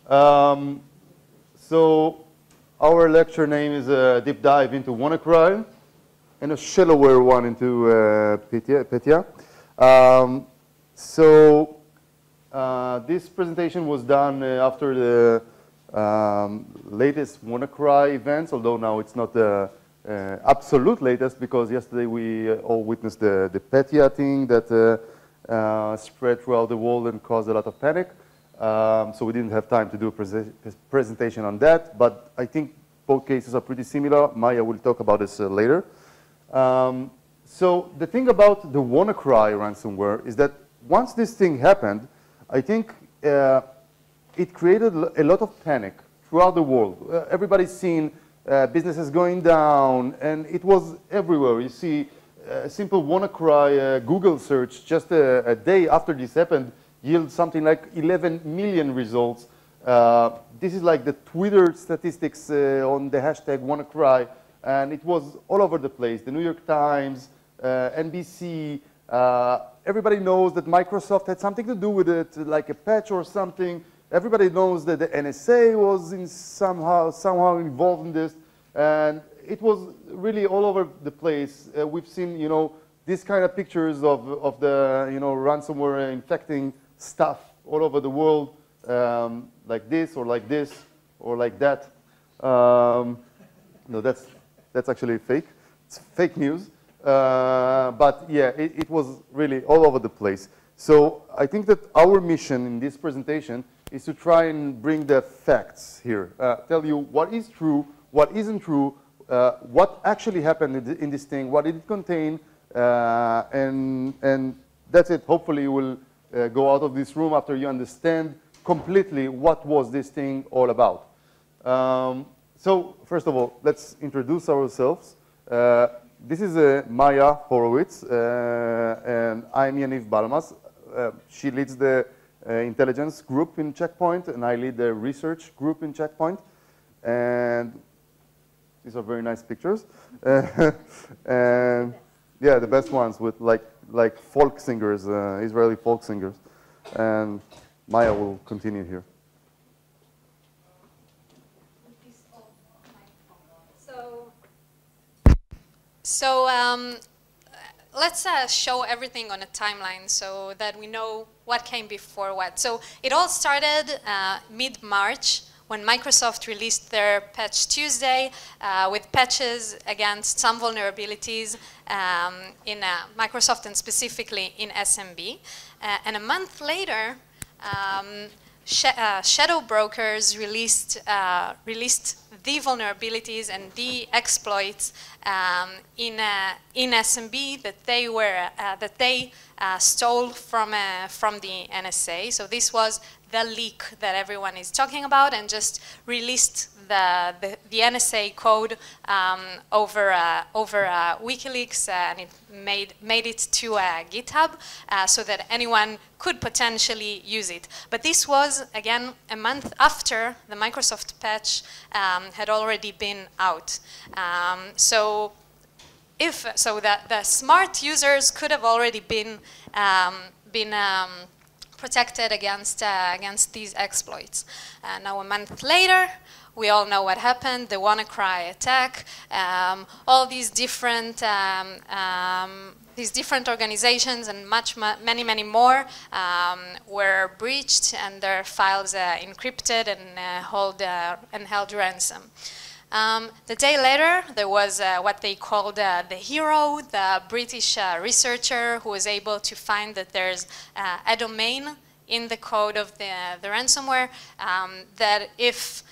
Um, so our lecture name is a deep dive into WANNACRY and a shallower one into Petya. This presentation was done after the latest WANNACRY events, although now it's not the absolute latest, because yesterday we all witnessed the Petya thing that spread throughout the world and caused a lot of panic. So we didn't have time to do a presentation on that, but I think both cases are pretty similar. Maya will talk about this later. So the thing about the WANNACRY ransomware is that once this thing happened, I think it created a lot of panic throughout the world. Everybody's seen businesses going down, and it was everywhere. You see a simple WANNACRY Google search just a day after this happened yields something like 11 million results. This is like the Twitter statistics on the hashtag WANNACRY, and it was all over the place. The New York Times, NBC, everybody knows that Microsoft had something to do with it, like a patch or something. Everybody knows that the NSA was somehow involved in this, and it was really all over the place. We've seen, these kind of pictures of the, ransomware infecting stuff all over the world, like this or like that. No, that's actually fake. It's fake news. But yeah, it was really all over the place. So I think that our mission in this presentation is to try and bring the facts here, tell you what is true, what isn't true, what actually happened in this thing, what did it contain, and that's it. Hopefully you will go out of this room after you understand completely what was this thing all about. So first of all, let's introduce ourselves. This is Maya Horowitz, and I'm Yaniv Balmas. She leads the intelligence group in Check Point, and I lead the research group in Check Point. And these are very nice pictures. And yeah, the best ones with like folk singers, Israeli folk singers. And Maya will continue here. So let's show everything on a timeline so that we know what came before what. So it all started mid-March when Microsoft released their Patch Tuesday with patches against some vulnerabilities in Microsoft and specifically in SMB. And a month later, shadow brokers released the vulnerabilities and the exploits in SMB that they stole from the NSA. So this was the leak that everyone is talking about, and just released the NSA code over WikiLeaks, and it made it to GitHub so that anyone could potentially use it. But this was, again, a month after the Microsoft patch had already been out. So the smart users could have already been protected against these exploits. Now a month later, we all know what happened, the WANNACRY attack. All these different organizations and many more were breached, and their files encrypted and held ransom. The day later, there was what they called the hero, the British researcher who was able to find that there's a domain in the code of the ransomware that if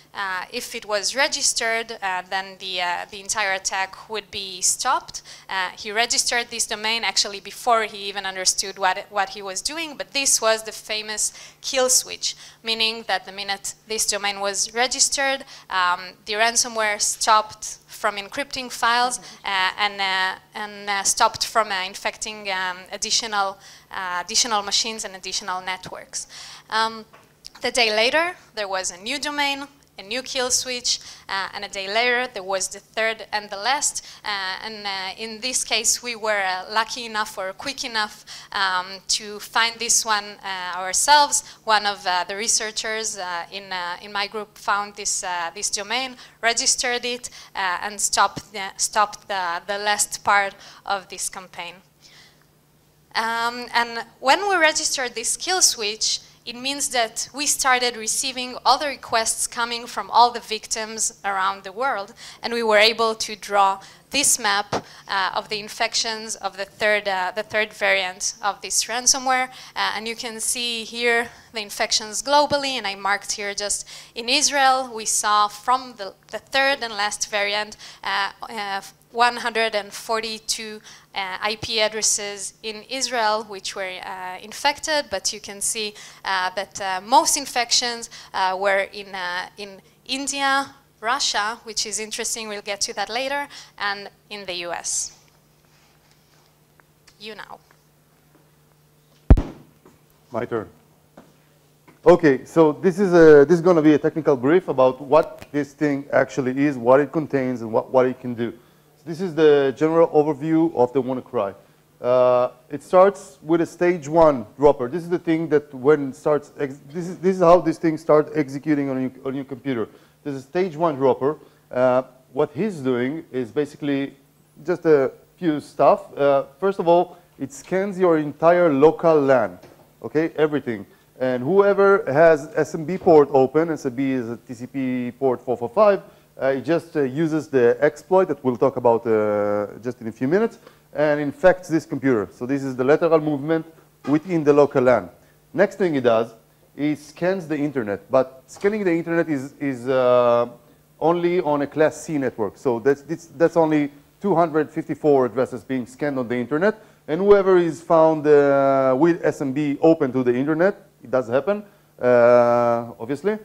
it was registered, then the entire attack would be stopped. He registered this domain actually before he even understood what he was doing, but this was the famous kill switch, meaning that the minute this domain was registered, the ransomware stopped from encrypting files and stopped from infecting additional machines and additional networks. The day later, there was a new domain a new kill switch, and a day later there was the third and the last. In this case, we were lucky enough or quick enough to find this one ourselves. One of the researchers in my group found this domain, registered it, and stopped the last part of this campaign. And when we registered this kill switch, it means that we started receiving all the requests coming from all the victims around the world, and we were able to draw this map of the infections of the third variant of this ransomware. And you can see here the infections globally, and I marked here just in Israel. We saw from the third and last variant 142 IP addresses in Israel which were infected, but you can see that most infections were in India, Russia, which is interesting, we'll get to that later, and in the US. You now. My turn. Okay, so this is going to be a technical brief about what this thing actually is, what it contains, and what it can do. This is the general overview of the WannaCry. It starts with a stage 1 dropper. This is the thing that when it starts, this is how this thing starts executing on your computer. There's a stage 1 dropper. What he's doing is basically just a few stuff. First of all, it scans your entire local LAN, okay, everything. And whoever has SMB port open, SMB is a TCP port 445, it just uses the exploit that we'll talk about just in a few minutes and infects this computer. So this is the lateral movement within the local LAN. Next thing it does, it scans the internet. But scanning the internet is only on a class C network. So that's only 254 addresses being scanned on the internet. And whoever is found with SMB open to the internet, it does happen, obviously,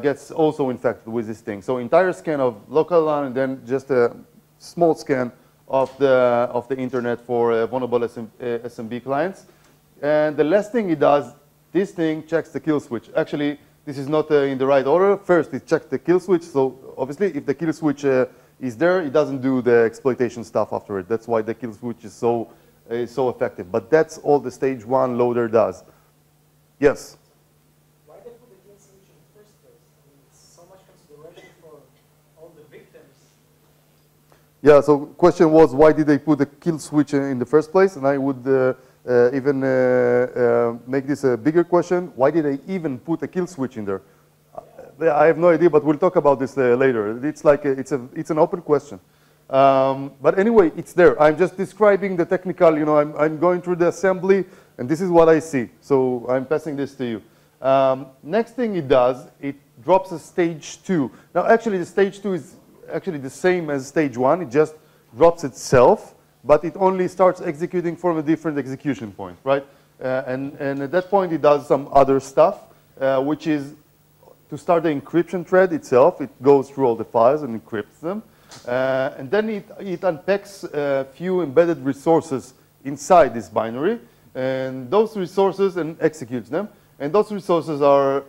gets also infected with this thing. So entire scan of local LAN and then just a small scan of the internet for vulnerable SMB clients. And the last thing it does, this thing checks the kill switch. Actually, this is not in the right order. First, it checks the kill switch. So obviously, if the kill switch is there, it doesn't do the exploitation stuff after it. That's why the kill switch is so effective. But that's all the stage 1 loader does. Yes? Why they put the kill switch in the first place? I mean, it's so much consideration for all the victims. Yeah, so question was, why did they put the kill switch in the first place? And I would even make this a bigger question. Why did they even put a kill switch in there? I have no idea, but we'll talk about this later. It's like it's an open question. But anyway, it's there. I'm just describing the technical, I'm going through the assembly, and this is what I see. So I'm passing this to you. Next thing it does, it drops a stage 2. Now, actually, the stage 2 is actually the same as stage 1. It just drops itself, but it only starts executing from a different execution point, right? And at that point, it does some other stuff, which is to start the encryption thread itself. It goes through all the files and encrypts them. And then it unpacks a few embedded resources inside this binary, and those resources and executes them. And those resources are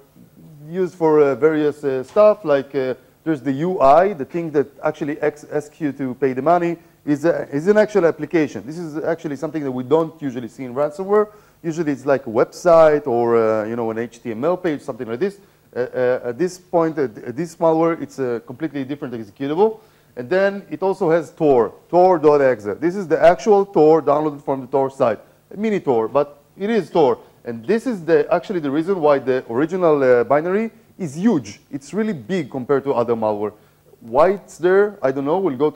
used for various stuff, like there's the UI, the thing that actually asks you to pay the money, is an actual application. This is actually something that we don't usually see in ransomware. Usually it's like a website or an HTML page, something like this. At this point, this malware, it's a completely different executable. And then it also has Tor, tor.exe. This is the actual Tor downloaded from the Tor site. A mini Tor, but it is Tor. And this is actually the reason why the original binary is huge. It's really big compared to other malware. Why it's there, I don't know. We'll go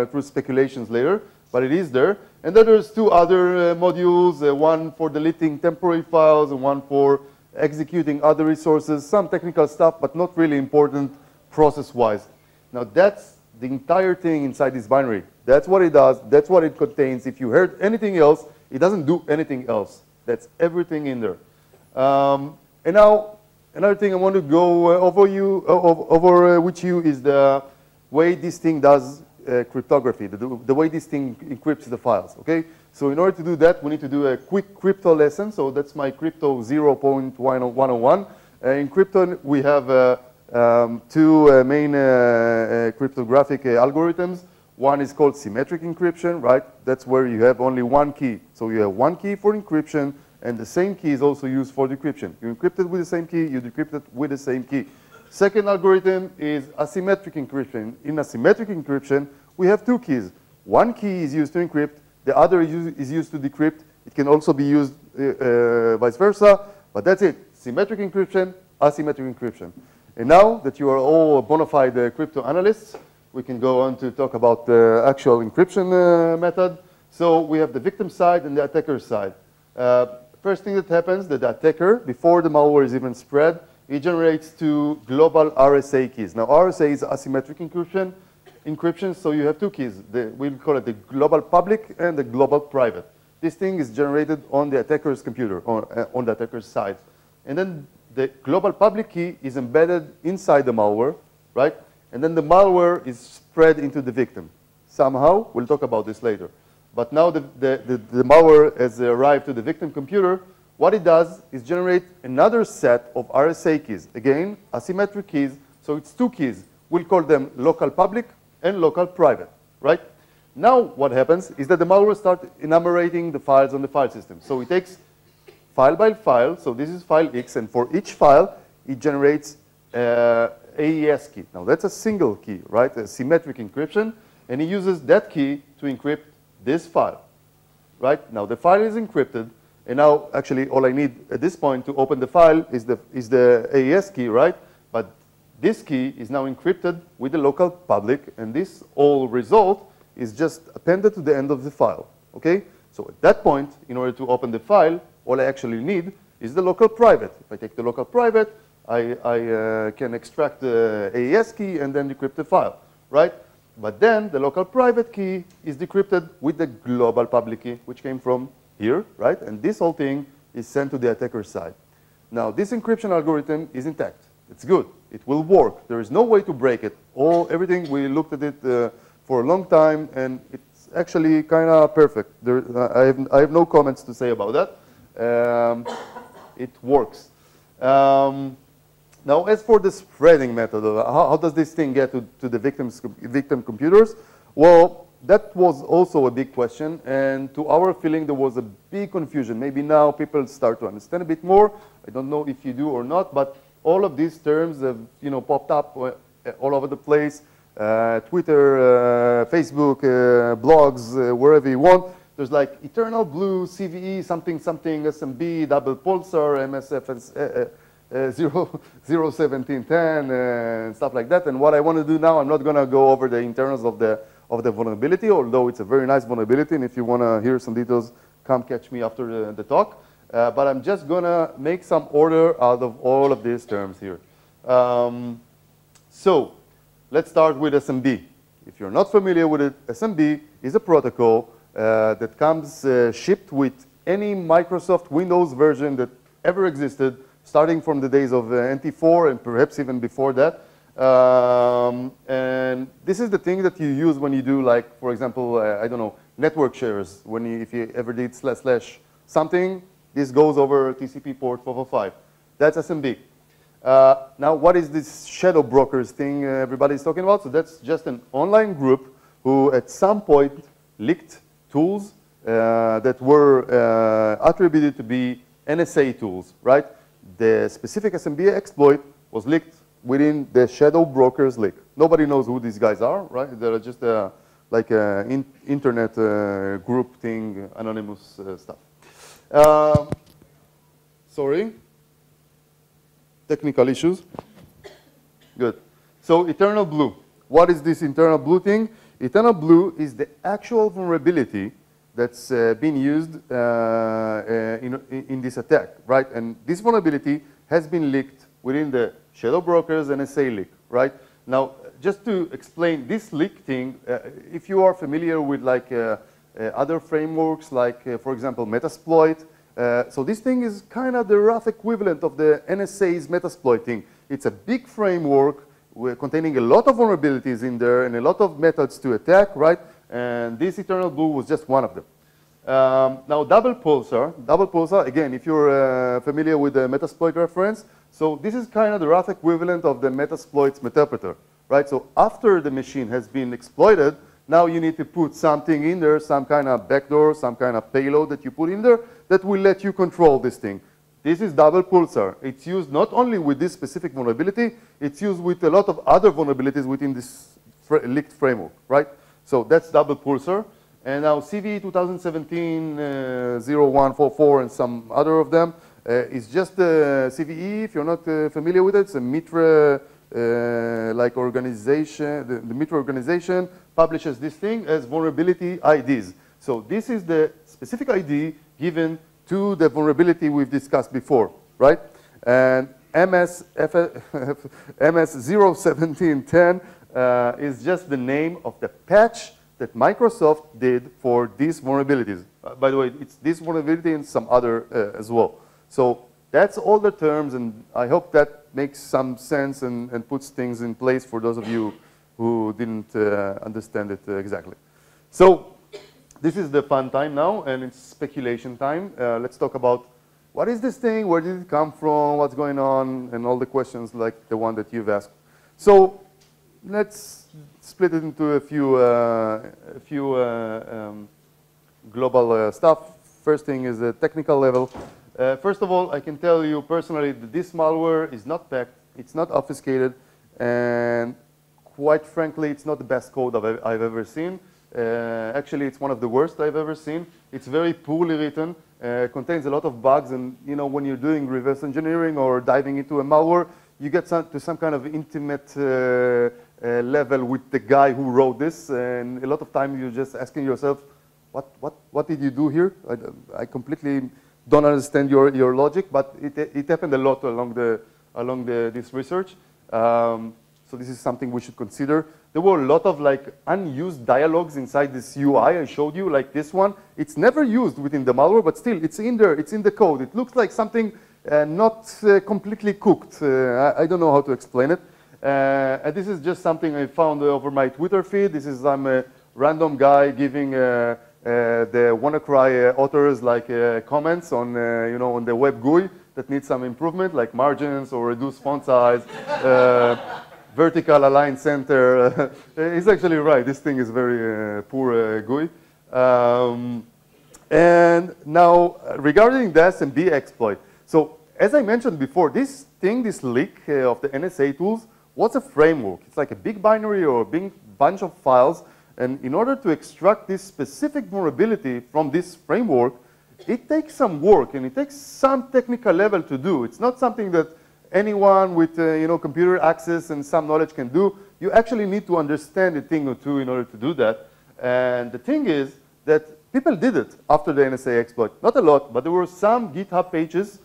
through speculations later, but it is there. And then there's 2 other modules, one for deleting temporary files and one for executing other resources, some technical stuff, but not really important process-wise. Now, that's the entire thing inside this binary. That's what it does. That's what it contains. If you heard anything else, it doesn't do anything else. That's everything in there. And now, another thing I want to go over with you is the way this thing does cryptography, the way this thing encrypts the files, okay? So in order to do that, we need to do a quick crypto lesson. So that's my crypto 0.101. In crypto, we have two main cryptographic algorithms. One is called symmetric encryption, right? That's where you have only one key. So you have one key for encryption, and the same key is also used for decryption. You encrypt it with the same key, you decrypt it with the same key. Second algorithm is asymmetric encryption. In asymmetric encryption, we have two keys. One key is used to encrypt, the other is used to decrypt. It can also be used vice versa, but that's it. Symmetric encryption, asymmetric encryption. And now that you are all bona fide crypto analysts, we can go on to talk about the actual encryption method. So we have the victim side and the attacker side. First thing that happens, that the attacker, before the malware is even spread, it generates two global RSA keys. Now RSA is asymmetric encryption, so you have two keys. We'll call it the global public and the global private. This thing is generated on the attacker's computer, on the attacker's side. And then the global public key is embedded inside the malware, right? And then the malware is spread into the victim. Somehow, we'll talk about this later. But now the malware has arrived to the victim computer. What it does is generate another set of RSA keys. Again, asymmetric keys, so it's two keys. We'll call them local public and local private, right? Now what happens is that the malware starts enumerating the files on the file system. So it takes file by file, so this is file X, and for each file, it generates AES key. Now that's a single key, right? A symmetric encryption, and it uses that key to encrypt this file, right? Now the file is encrypted, and now actually all I need at this point to open the file is the AES key, right? But this key is now encrypted with the local public, and this all result is just appended to the end of the file, okay? So at that point, in order to open the file, all I actually need is the local private. If I take the local private, I can extract the AES key and then decrypt the file, right? But then the local private key is decrypted with the global public key, which came from here, right? And this whole thing is sent to the attacker's side. Now, this encryption algorithm is intact. It's good. It will work. There is no way to break it. Everything, we looked at it for a long time, and it's actually kind of perfect. I have no comments to say about that. It works. Now, as for the spreading method, how does this thing get to the victim computers? Well, that was also a big question, and to our feeling, there was a big confusion. Maybe now people start to understand a bit more. I don't know if you do or not, but all of these terms have, popped up all over the place. Twitter, Facebook, blogs, wherever you want. There's like Eternal Blue, CVE, something, SMB, Double Pulsar, MSF, 01710, and stuff like that. And what I want to do now, I'm not going to go over the internals of the vulnerability, although it's a very nice vulnerability. And if you want to hear some details, come catch me after the talk. But I'm just going to make some order out of all of these terms here. So let's start with SMB. If you're not familiar with it, SMB is a protocol that comes shipped with any Microsoft Windows version that ever existed, starting from the days of NT4 and perhaps even before that. And this is the thing that you use when you do, like, for example, I don't know, network shares. If you ever did / something, this goes over TCP port 445. That's SMB. Now, what is this shadow brokers thing everybody's talking about? So that's just an online group who at some point leaked tools that were attributed to be NSA tools, right? The specific SMB exploit was leaked within the shadow brokers leak. Nobody knows who these guys are, right? They're just like an internet group thing, anonymous stuff. Sorry. Technical issues. Good. So Eternal Blue. What is this Eternal Blue thing? Eternal Blue is the actual vulnerability that's been used in this attack, right? And this vulnerability has been leaked within the shadow brokers NSA leak, right? Now, just to explain this leak thing, if you are familiar with like other frameworks, like for example, Metasploit. So this thing is kind of the rough equivalent of the NSA's Metasploit thing. It's a big framework containing a lot of vulnerabilities in there and a lot of methods to attack, right? And this Eternal Blue was just one of them. Now, double pulsar, again, if you're familiar with the Metasploit reference, so this is kind of the rough equivalent of the Metasploit's Meterpreter, right? So after the machine has been exploited, now you need to put something in there, some kind of backdoor, some kind of payload that you put in there that will let you control this thing. This is double pulsar. It's used not only with this specific vulnerability, it's used with a lot of other vulnerabilities within this leaked framework, right? So that's double pulsar. And now CVE 2017-0144 and some other of them is just the CVE. If you're not familiar with it, it's a Mitre like organization. The Mitre organization publishes this thing as vulnerability IDs. So this is the specific ID given to the vulnerability we've discussed before, right? And MS01710 is just the name of the patch that Microsoft did for these vulnerabilities. By the way, it's this vulnerability and some other as well. So that's all the terms, and I hope that makes some sense and puts things in place for those of you who didn't understand it exactly. So this is the fun time now, and it's speculation time. Let's talk about what is this thing, where did it come from, what's going on, and all the questions like the one that you've asked. So let's split it into a few global stuff. First thing is the technical level. First of all, I can tell you personally that this malware is not packed, it's not obfuscated, and quite frankly, it's not the best code I've ever seen. Actually, it's one of the worst I've ever seen. It's very poorly written, contains a lot of bugs, and you know, when you're doing reverse engineering or diving into a malware, you get to some kind of intimate level with the guy who wrote this, and a lot of time you're just asking yourself, what did you do here? I completely don't understand your logic, but it happened a lot along this research. So this is something we should consider. There were a lot of like unused dialogues inside this UI I showed you, like this one. It's never used within the malware, but still it's in there, it's in the code. It looks like something not completely cooked. I don't know how to explain it. And this is just something I found over my Twitter feed. I'm a random guy giving the WannaCry authors like comments on on the web GUI that needs some improvement, like margins or reduce font size, vertical align center. He's actually right. This thing is very poor GUI. And now regarding the SMB exploit. So as I mentioned before, this leak of the NSA tools, what's a framework? It's like a big binary or a big bunch of files. And in order to extract this specific vulnerability from this framework, it takes some work and it takes some technical level to do. It's not something that anyone with computer access and some knowledge can do. You actually need to understand a thing or two in order to do that. And the thing is that people did it after the NSA exploit. Not a lot, but there were some GitHub pages,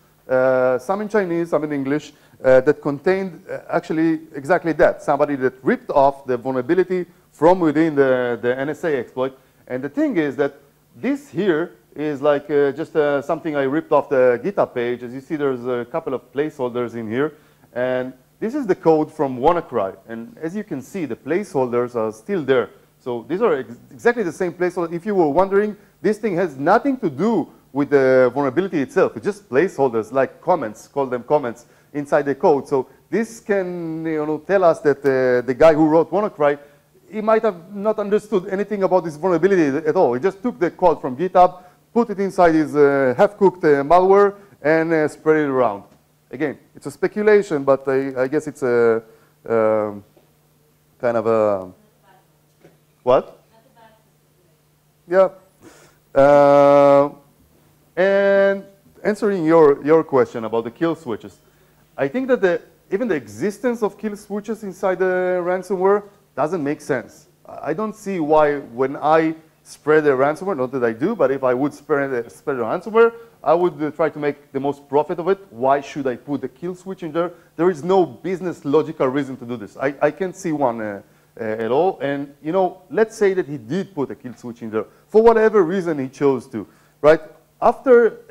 some in Chinese, some in English, that contained actually exactly that. Somebody that ripped off the vulnerability from within the NSA exploit. And the thing is that this here is like just something I ripped off the GitHub page. As you see, there's a couple of placeholders in here. And this is the code from WannaCry. And as you can see, the placeholders are still there. So these are exactly the same placeholders. If you were wondering, this thing has nothing to do with the vulnerability itself. It's just placeholders like comments, call them comments, inside the code. So this can tell us that the guy who wrote WannaCry, he might have not understood anything about this vulnerability at all. He just took the code from GitHub, put it inside his half-cooked malware, and spread it around. Again, it's a speculation, but I guess it's a kind of a... What? Yeah. And answering your question about the kill switches, I think that even the existence of kill switches inside the ransomware doesn't make sense. I don't see why when I spread a ransomware, not that I do, but if I would spread a ransomware, I would try to make the most profit of it. Why should I put a kill switch in there? There is no business logical reason to do this. I can't see one at all. And let's say that he did put a kill switch in there for whatever reason he chose to, right? After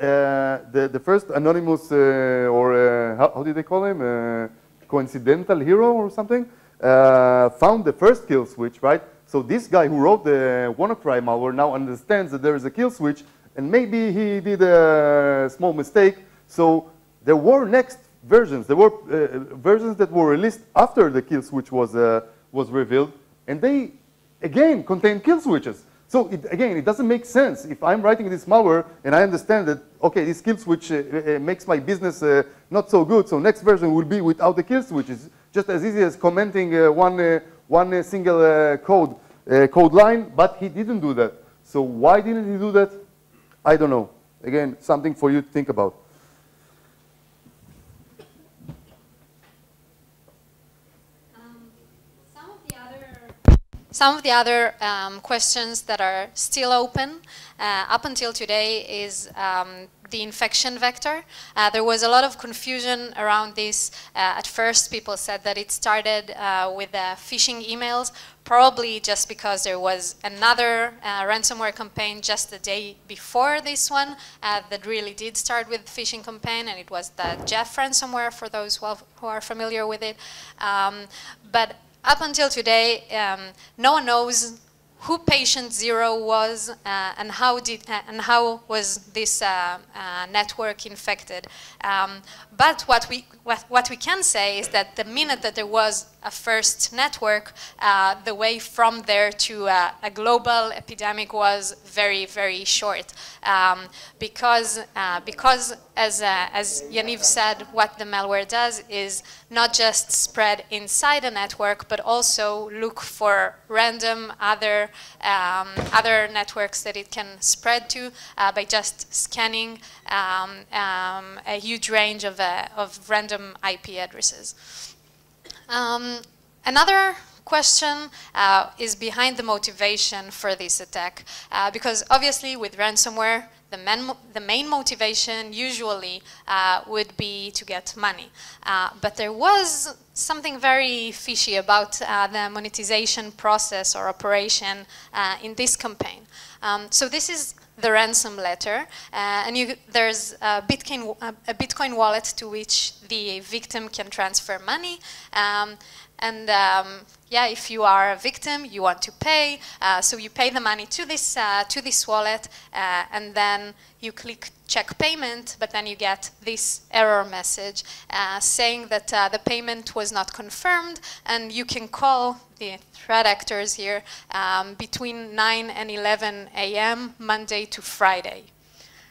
the first anonymous or how did they call him? Coincidental hero or something, found the first kill switch, right? So this guy who wrote the WannaCry malware now understands that there is a kill switch, and maybe he did a small mistake. So there were next versions. There were versions that were released after the kill switch was revealed, and they again contain kill switches. So again, it doesn't make sense. If I'm writing this malware and I understand that, okay, this kill switch makes my business not so good, so next version will be without the kill switch. It's just as easy as commenting one single code line, but he didn't do that. So why didn't he do that? I don't know. Again, something for you to think about. Some of the other questions that are still open up until today is the infection vector. There was a lot of confusion around this. At first, people said that it started with phishing emails, probably just because there was another ransomware campaign just the day before this one that really did start with phishing campaign, and it was the Jeff ransomware for those who are familiar with it. But up until today, no one knows who patient 0 was and how was this network infected. But what we can say is that the minute that there was a first network, the way from there to a global epidemic was very, very short. Because as Yaniv said, what the malware does is not just spread inside a network, but also look for random other networks that it can spread to by just scanning a huge range of random IP addresses. Another question is behind the motivation for this attack, because obviously with ransomware, the main motivation usually would be to get money. But there was something very fishy about the monetization process or operation in this campaign. So this is the ransom letter, and there's a Bitcoin wallet to which the victim can transfer money. Yeah, if you are a victim, you want to pay, so you pay the money to this wallet, and then you click check payment, but then you get this error message saying that the payment was not confirmed, and you can call the threat actors here between 9 and 11 a.m. Monday to Friday.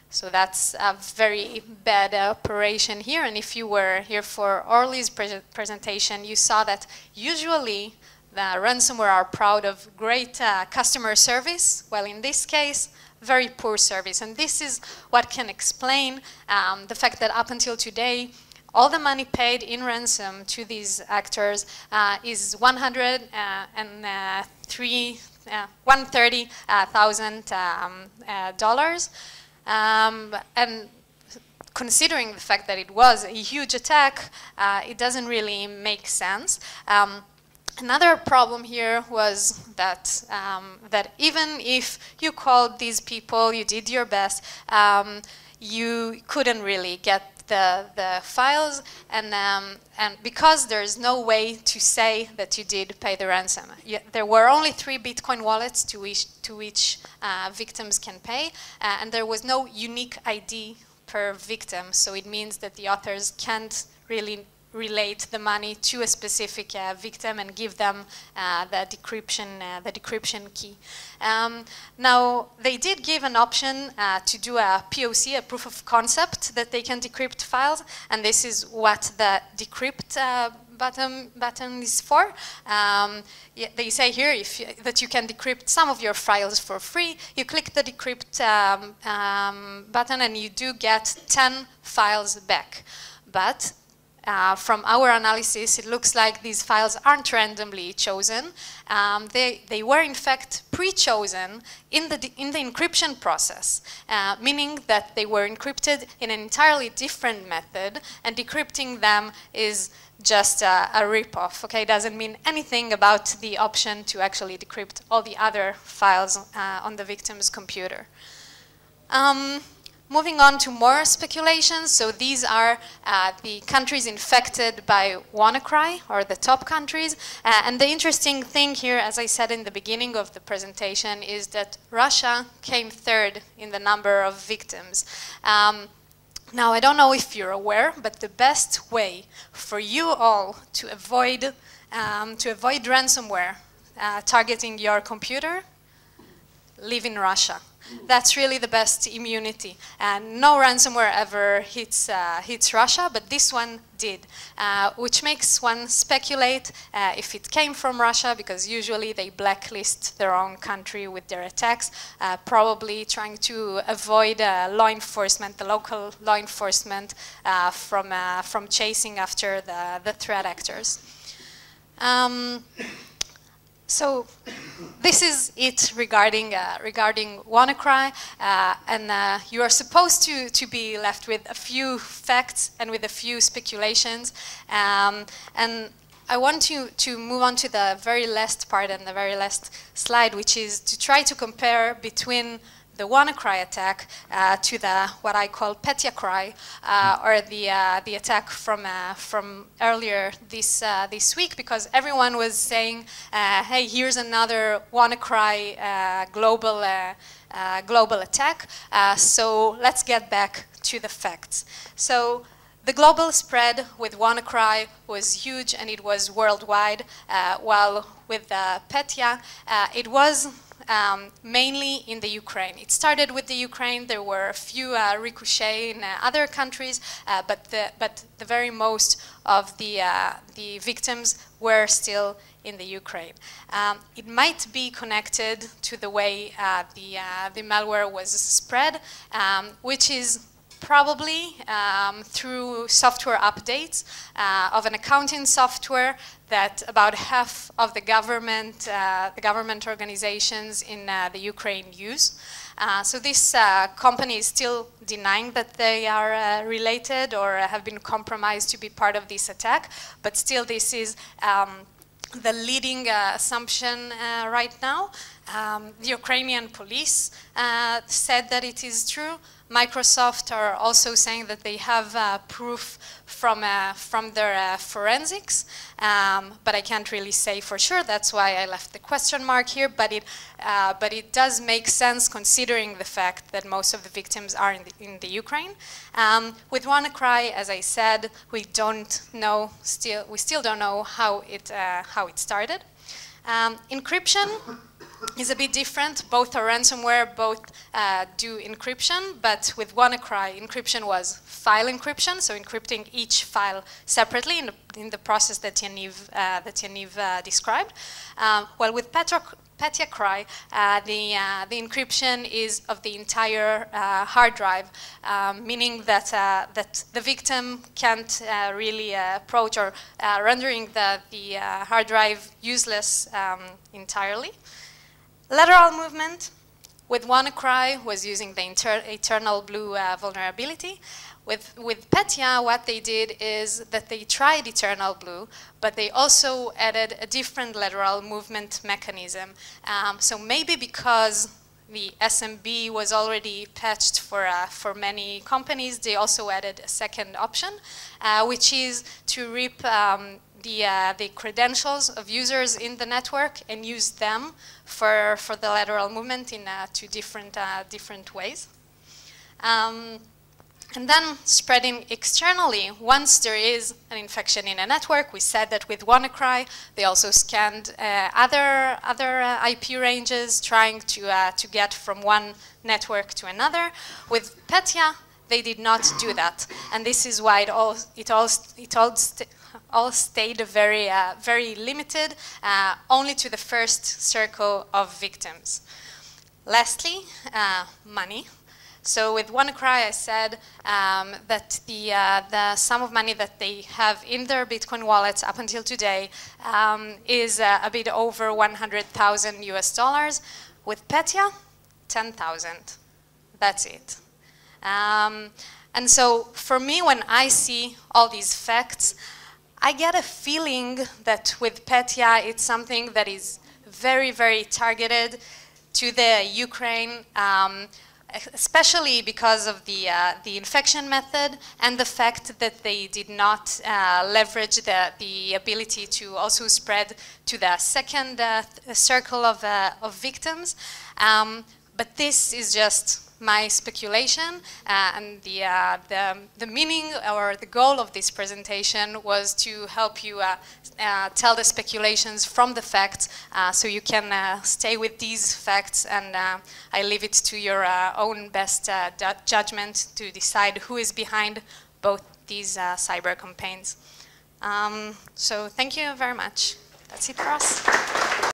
So that's a very bad operation here. And if you were here for Orly's presentation, you saw that usually the ransomware are proud of great customer service, while in this case, very poor service. And this is what can explain the fact that up until today, all the money paid in ransom to these actors is $130,000. And considering the fact that it was a huge attack, it doesn't really make sense. Another problem here was that that even if you called these people, you did your best, you couldn't really get the files, and because there's no way to say that you did pay the ransom. There were only 3 Bitcoin wallets to which victims can pay, and there was no unique ID per victim, so it means that the authors can't really relate the money to a specific victim and give them the decryption key. Now, they did give an option to do a POC, a proof of concept, that they can decrypt files, and this is what the decrypt button is for. They say here that you can decrypt some of your files for free. You click the decrypt button and you do get 10 files back. But from our analysis, it looks like these files aren't randomly chosen. They were in fact pre-chosen in the encryption process, meaning that they were encrypted in an entirely different method, and decrypting them is just a rip-off. Okay, it doesn't mean anything about the option to actually decrypt all the other files on the victim's computer. Moving on to more speculations, so these are the countries infected by WannaCry, or the top countries. And the interesting thing here, as I said in the beginning of the presentation, is that Russia came third in the number of victims. Now, I don't know if you're aware, but the best way for you all to avoid ransomware targeting your computer, live in Russia. That's really the best immunity. And no ransomware ever hits Russia, but this one did, which makes one speculate if it came from Russia, because usually they blacklist their own country with their attacks, probably trying to avoid law enforcement, the local law enforcement, from chasing after the threat actors. So this is it regarding WannaCry, and you are supposed to be left with a few facts and with a few speculations. And I want to move on to the very last part and the very last slide, which is to try to compare between the WannaCry attack to the what I call PetyaCry, or the attack from earlier this week, because everyone was saying, hey, here's another WannaCry global attack. So let's get back to the facts. So the global spread with WannaCry was huge and it was worldwide, while with Petya it was mainly in the Ukraine. It started with the Ukraine. There were a few ricochet in other countries, but the very most of the victims were still in the Ukraine. It might be connected to the way the malware was spread, which is probably through software updates of an accounting software that about half of the government organizations in the Ukraine use. So this company is still denying that they are related or have been compromised to be part of this attack, but still this is the leading assumption right now. The Ukrainian police said that it is true. Microsoft are also saying that they have proof from their forensics, but I can't really say for sure. That's why I left the question mark here. But it does make sense considering the fact that most of the victims are in the Ukraine. With WannaCry, as I said, we don't know we still don't know how it started. Encryption is a bit different. Both are ransomware, both do encryption, but with WannaCry, encryption was file encryption, so encrypting each file separately in the process that Yaniv described. While with PetyaCry, the encryption is of the entire hard drive, meaning that the victim can't really approach, or rendering the hard drive useless entirely. Lateral movement with WannaCry was using the eternal blue vulnerability. With Petya, what they did is that they tried eternal blue, but they also added a different lateral movement mechanism. So maybe because the SMB was already patched for many companies, they also added a second option, which is to rip the credentials of users in the network and use them for the lateral movement in two different ways. And then spreading externally, once there is an infection in a network, we said that with WannaCry, they also scanned other IP ranges, trying to get from one network to another. With Petya, they did not do that, and this is why it all stayed very limited, only to the first circle of victims. Lastly, money. So with WannaCry, I said that the sum of money that they have in their Bitcoin wallets up until today is a bit over 100,000 US. With Petya, 10,000. That's it. And so for me, when I see all these facts, I get a feeling that with Petya, it's something that is very, very targeted to the Ukraine. especially because of the infection method and the fact that they did not leverage the ability to also spread to the second circle of victims. But this is just my speculation, and the meaning or the goal of this presentation was to help you tell the speculations from the facts, so you can stay with these facts, and I leave it to your own best judgment to decide who is behind both these cyber campaigns. So thank you very much. That's it for us.